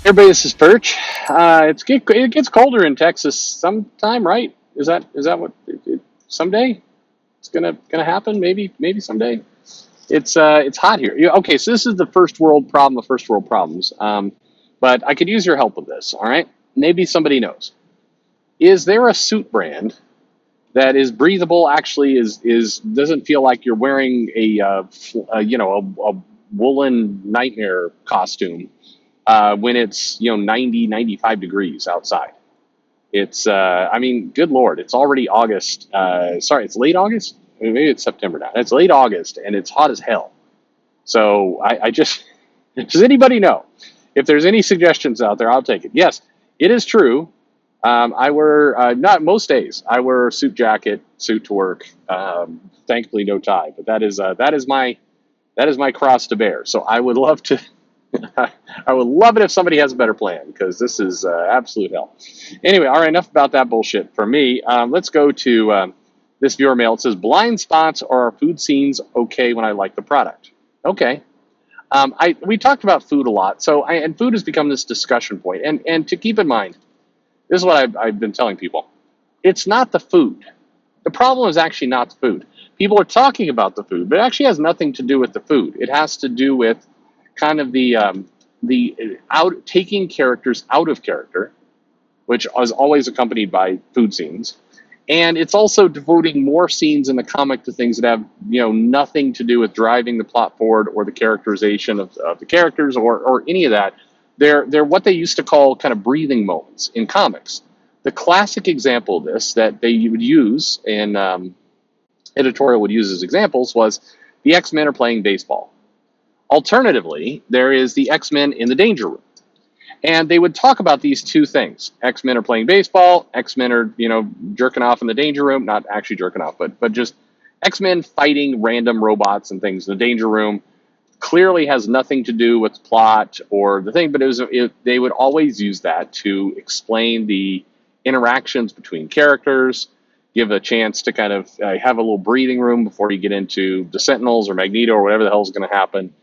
Everybody, this is Perch. It gets colder in Texas sometime, right? Is that what someday it's gonna happen? Maybe someday. It's hot here. Okay, so this is the first world problem of first world problems. But I could use your help with this. All right, maybe somebody knows. Is there a suit brand that is breathable? Actually, is doesn't feel like you're wearing a woolen nightmare costume when it's 90, 95 degrees outside. I mean, good Lord, it's already August. Sorry, it's late August. Maybe it's September now. It's late August and it's hot as hell. So I just, does anybody know if there's any suggestions out there? I'll take it. Yes, it is true. I wear, not most days, I wear a suit jacket, suit to work. Thankfully, no tie, but that is my cross to bear. So I would love to I would love it if somebody has a better plan because this is absolute hell. Anyway, all right, enough about that bullshit from me. Let's go to this viewer mail. It says, blind spots or are food scenes okay when I like the product? Okay. We talked about food a lot, and food has become this discussion point. And to keep in mind, this is what I've been telling people. It's not the food. The problem is actually not the food. People are talking about the food, but it actually has nothing to do with the food. It has to do with kind of the out taking characters out of character, which is always accompanied by food scenes, and it's also devoting more scenes in the comic to things that have nothing to do with driving the plot forward or the characterization of the characters or any of that. They're what they used to call kind of breathing moments in comics. The classic example of this that they would use in editorial would use as examples was the X-Men are playing baseball. Alternatively, there is the X-Men in the Danger Room. And they would talk about these two things. X-Men are playing baseball, X-Men are, jerking off in the Danger Room, not actually jerking off, but just X-Men fighting random robots and things in the Danger Room. Clearly has nothing to do with plot or the thing, but they would always use that to explain the interactions between characters, give a chance to kind of have a little breathing room before you get into the Sentinels or Magneto or whatever the hell is going to happen.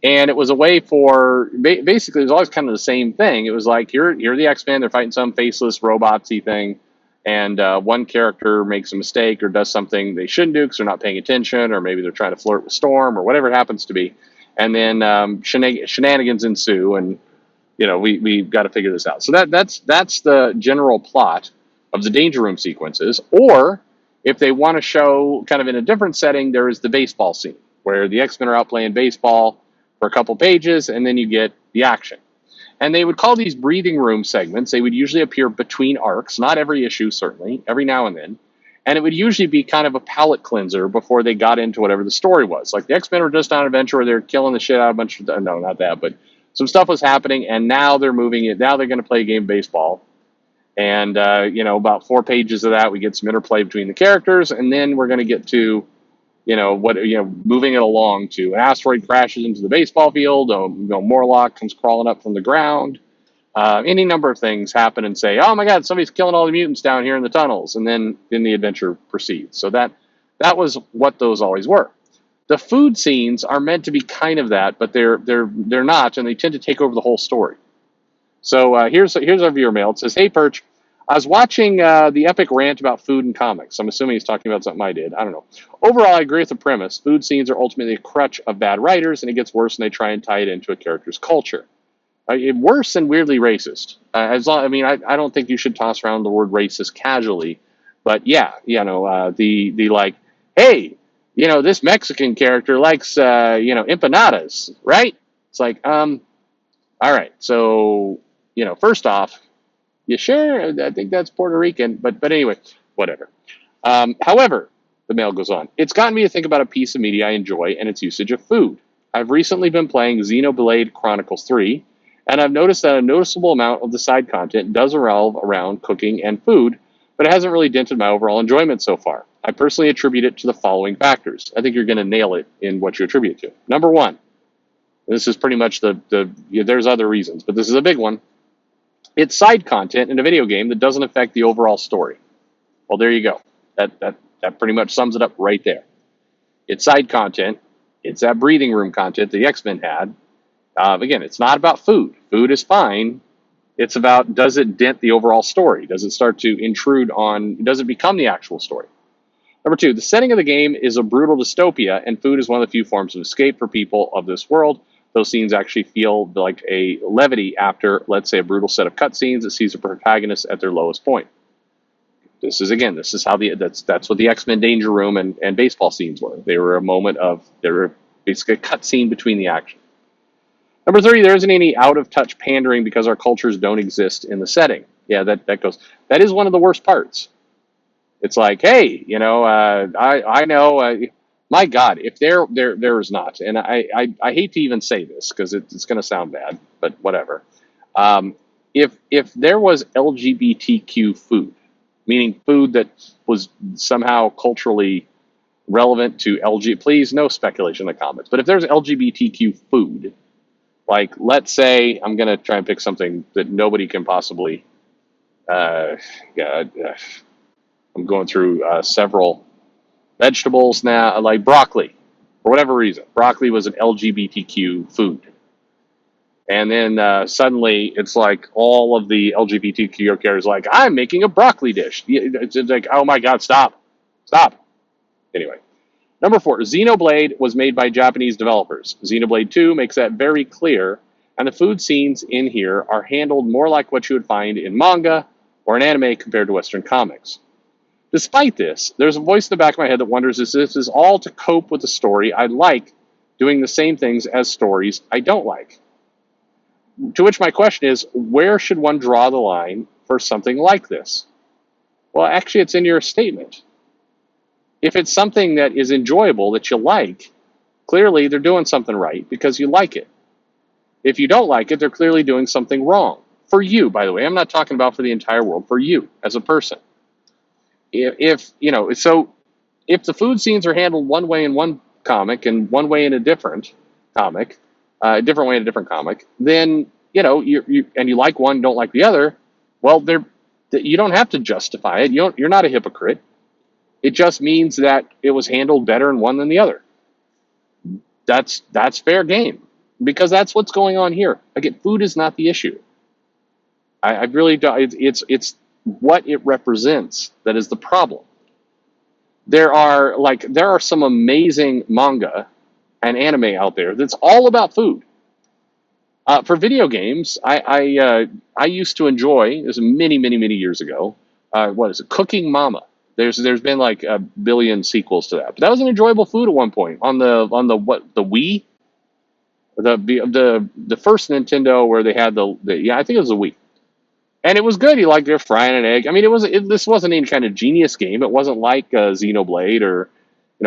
And it was a way for basically it was always kind of the same thing. It was like you're the X-Men, they're fighting some faceless robotsy thing, and one character makes a mistake or does something they shouldn't do because they're not paying attention, or maybe they're trying to flirt with Storm or whatever it happens to be, and then shenanigans ensue, and we've got to figure this out. So that's the general plot of the Danger Room sequences. Or if they want to show kind of in a different setting, there is the baseball scene where the X-Men are out playing baseball for a couple pages, and then you get the action. And they would call these breathing room segments. They would usually appear between arcs, not every issue, certainly, every now and then. And it would usually be kind of a palate cleanser before they got into whatever the story was. Like the X-Men were just on an adventure where they're killing the shit out of a bunch of, no, not that, but some stuff was happening, and now they're moving it. Now they're going to play a game of baseball. And, about 4 pages of that, we get some interplay between the characters, and then we're going to get to moving it along to an asteroid crashes into the baseball field. Morlock comes crawling up from the ground. Any number of things happen and say, "Oh my God, somebody's killing all the mutants down here in the tunnels," and then the adventure proceeds. So that was what those always were. The food scenes are meant to be kind of that, but they're not, and they tend to take over the whole story. So here's our viewer mail. It says, "Hey Perch, I was watching the epic rant about food and comics. I'm assuming he's talking about something I did. I don't know. Overall, I agree with the premise. Food scenes are ultimately a crutch of bad writers, and it gets worse when they try and tie it into a character's culture. Worse and weirdly racist. I don't think you should toss around the word racist casually, but yeah, the like, hey, this Mexican character likes empanadas, right? It's like, all right, so first off, you sure? I think that's Puerto Rican, but anyway, whatever. However, the mail goes on. It's gotten me to think about a piece of media I enjoy and its usage of food. I've recently been playing Xenoblade Chronicles 3, and I've noticed that a noticeable amount of the side content does revolve around cooking and food, but it hasn't really dented my overall enjoyment so far. I personally attribute it to the following factors. I think you're going to nail it in what you attribute it to. Number one, this is pretty much there's other reasons, but this is a big one. It's side content in a video game that doesn't affect the overall story. Well, there you go. That pretty much sums it up right there. It's side content. It's that breathing room content the X-Men had. Again, it's not about food. Food is fine. It's about, does it dent the overall story? Does it start to intrude on, does it become the actual story? Number two, the setting of the game is a brutal dystopia, and food is one of the few forms of escape for people of this world. Those scenes actually feel like a levity after, let's say, a brutal set of cutscenes that sees the protagonists at their lowest point. This is how that's what the X-Men Danger Room and baseball scenes were. They were they were basically a cutscene between the action. Number three, there isn't any out-of-touch pandering because our cultures don't exist in the setting. Yeah, that is one of the worst parts. It's like, hey, I know, my God, if there is not, and I hate to even say this because it's going to sound bad, but whatever. If there was LGBTQ food, meaning food that was somehow culturally relevant to please no speculation in the comments, but if there's LGBTQ food, like let's say I'm going to try and pick something that nobody can possibly, yeah. I'm going through several vegetables now, like broccoli. For whatever reason, broccoli was an LGBTQ food. And then suddenly it's like all of the LGBTQ characters like, I'm making a broccoli dish. It's like, oh my God, stop. Anyway, number four, Xenoblade was made by Japanese developers. Xenoblade 2 makes that very clear, and the food scenes in here are handled more like what you would find in manga or an anime compared to Western comics. Despite this, there's a voice in the back of my head that wonders if this is all to cope with the story I like, doing the same things as stories I don't like. To which my question is, where should one draw the line for something like this? Well, actually, it's in your statement. If it's something that is enjoyable, that you like, clearly they're doing something right because you like it. If you don't like it, they're clearly doing something wrong. For you, by the way. I'm not talking about for the entire world, for you as a person. If the food scenes are handled one way in one comic and one way in a different comic, a different way in a different comic, then you like one, don't like the other. Well, you don't have to justify it. You're not a hypocrite. It just means that it was handled better in one than the other. That's fair game because that's what's going on here. Again, food is not the issue. I really don't. It's what it represents that is the problem. There are some amazing manga and anime out there that's all about food. For video games, I used to enjoy, this was many years ago, what is it, Cooking Mama. There's been like a billion sequels to that, but that was an enjoyable food at one point on the Wii, the first Nintendo where they had I think it was the Wii. And it was good. You like they're frying an egg. I mean, this wasn't any kind of genius game. It wasn't like Xenoblade or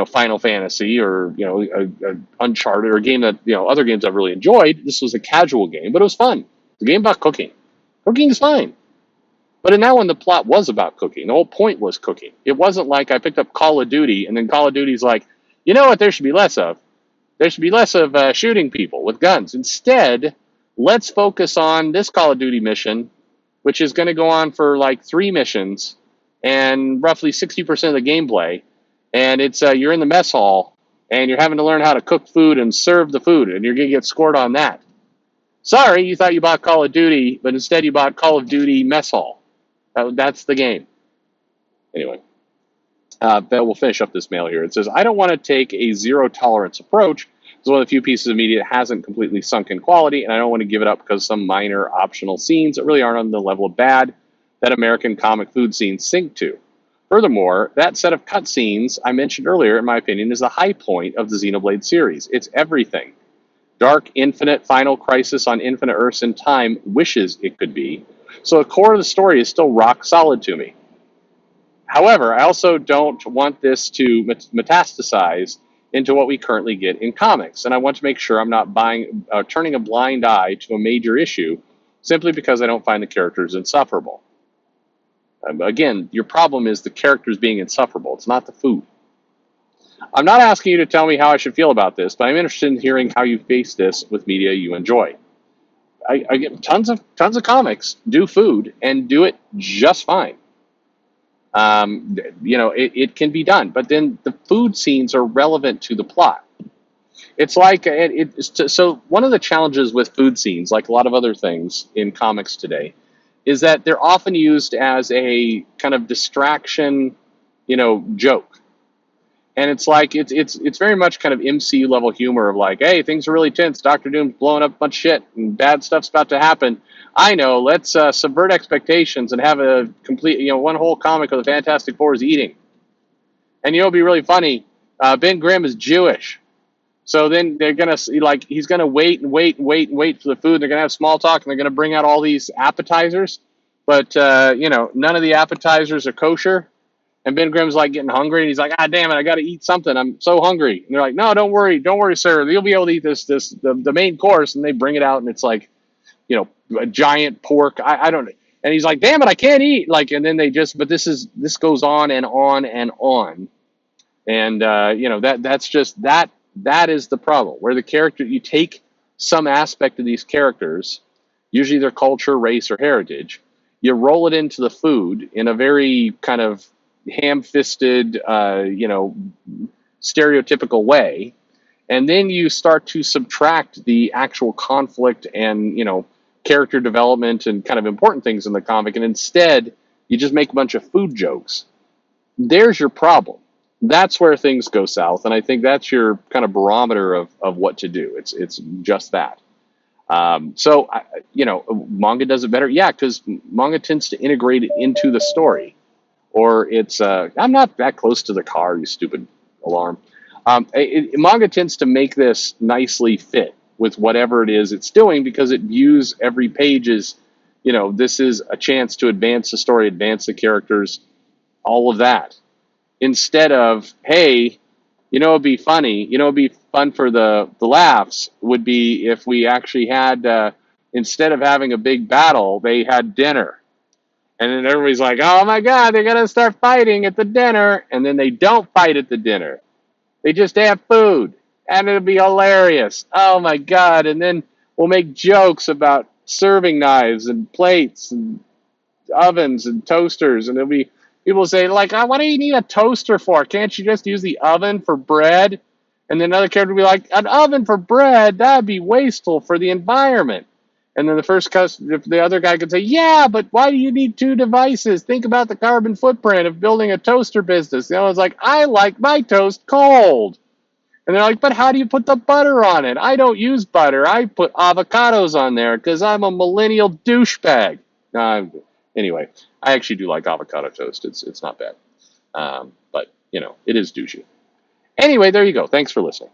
Final Fantasy or a Uncharted or a game that other games I've really enjoyed. This was a casual game, but it was fun. It's a game about cooking. Cooking is fine. But in that one, the plot was about cooking. The whole point was cooking. It wasn't like I picked up Call of Duty and then Call of Duty's like, you know what? There should be less of. There should be less of shooting people with guns. Instead, let's focus on this Call of Duty mission, which is going to go on for like 3 missions and roughly 60% of the gameplay. And it's you're in the mess hall and you're having to learn how to cook food and serve the food, and you're going to get scored on that. Sorry, you thought you bought Call of Duty, but instead you bought Call of Duty Mess Hall. That's the game. Anyway, we'll finish up this mail here. It says, I don't want to take a zero-tolerance approach. It's one of the few pieces of media that hasn't completely sunk in quality, and I don't want to give it up because some minor optional scenes that really aren't on the level of bad that American comic food scenes sink to. Furthermore, that set of cutscenes I mentioned earlier, in my opinion, is the high point of the Xenoblade series. It's everything. Dark, infinite, Final Crisis on Infinite Earths and Time wishes it could be. So the core of the story is still rock solid to me. However, I also don't want this to metastasize into what we currently get in comics, and I want to make sure I'm not turning a blind eye to a major issue simply because I don't find the characters insufferable. Again, your problem is the characters being insufferable. It's not the food. I'm not asking you to tell me how I should feel about this, but I'm interested in hearing how you face this with media you enjoy. I get tons of comics do food and do it just fine. It can be done, but then the food scenes are relevant to the plot. It's like so one of the challenges with food scenes, like a lot of other things in comics today, is that they're often used as a kind of distraction, joke. And it's like it's very much kind of MC level humor of like, hey, things are really tense. Doctor Doom's blowing up a bunch of shit, and bad stuff's about to happen. I know. Let's subvert expectations and have a complete, one whole comic of the Fantastic Four is eating. And it'd be really funny. Ben Grimm is Jewish, so then they're gonna he's gonna wait and wait and wait and wait for the food. They're gonna have small talk, and they're gonna bring out all these appetizers, but none of the appetizers are kosher. And Ben Grimm's like getting hungry, and he's like, "Ah, damn it, I got to eat something. I'm so hungry." And they're like, "No, don't worry, sir. You'll be able to eat the main course." And they bring it out, and it's like, a giant pork. I don't know. And he's like, "Damn it, I can't eat." And then but this goes on and on and on, and that's just that is the problem where the character you take some aspect of these characters, usually their culture, race, or heritage, you roll it into the food in a very kind of ham-fisted, stereotypical way, and then you start to subtract the actual conflict and character development and kind of important things in the comic, and instead you just make a bunch of food jokes. There's your problem. That's where things go south, and I think that's your kind of barometer of what to do. It's just that. Manga does it better, yeah, because manga tends to integrate it into the story. Or it's I'm not that close to the car, you stupid alarm. Manga tends to make this nicely fit with whatever it is it's doing because it views every page as, this is a chance to advance the story, advance the characters, all of that. Instead of, hey, it'd be funny, it'd be fun for the laughs, would be if we actually had, instead of having a big battle, they had dinner. And then everybody's like, oh my God, they're going to start fighting at the dinner. And then they don't fight at the dinner. They just have food. And it'll be hilarious. Oh my God. And then we'll make jokes about serving knives and plates and ovens and toasters. And it'll be people say, like, what do you need a toaster for? Can't you just use the oven for bread? And then another character will be like, an oven for bread? That'd be wasteful for the environment. And then the other guy could say, yeah, but why do you need two devices? Think about the carbon footprint of building a toaster business. It's like, I like my toast cold. And they're like, but how do you put the butter on it? I don't use butter. I put avocados on there because I'm a millennial douchebag. Anyway, I actually do like avocado toast. It's not bad. But, it is douchey. Anyway, there you go. Thanks for listening.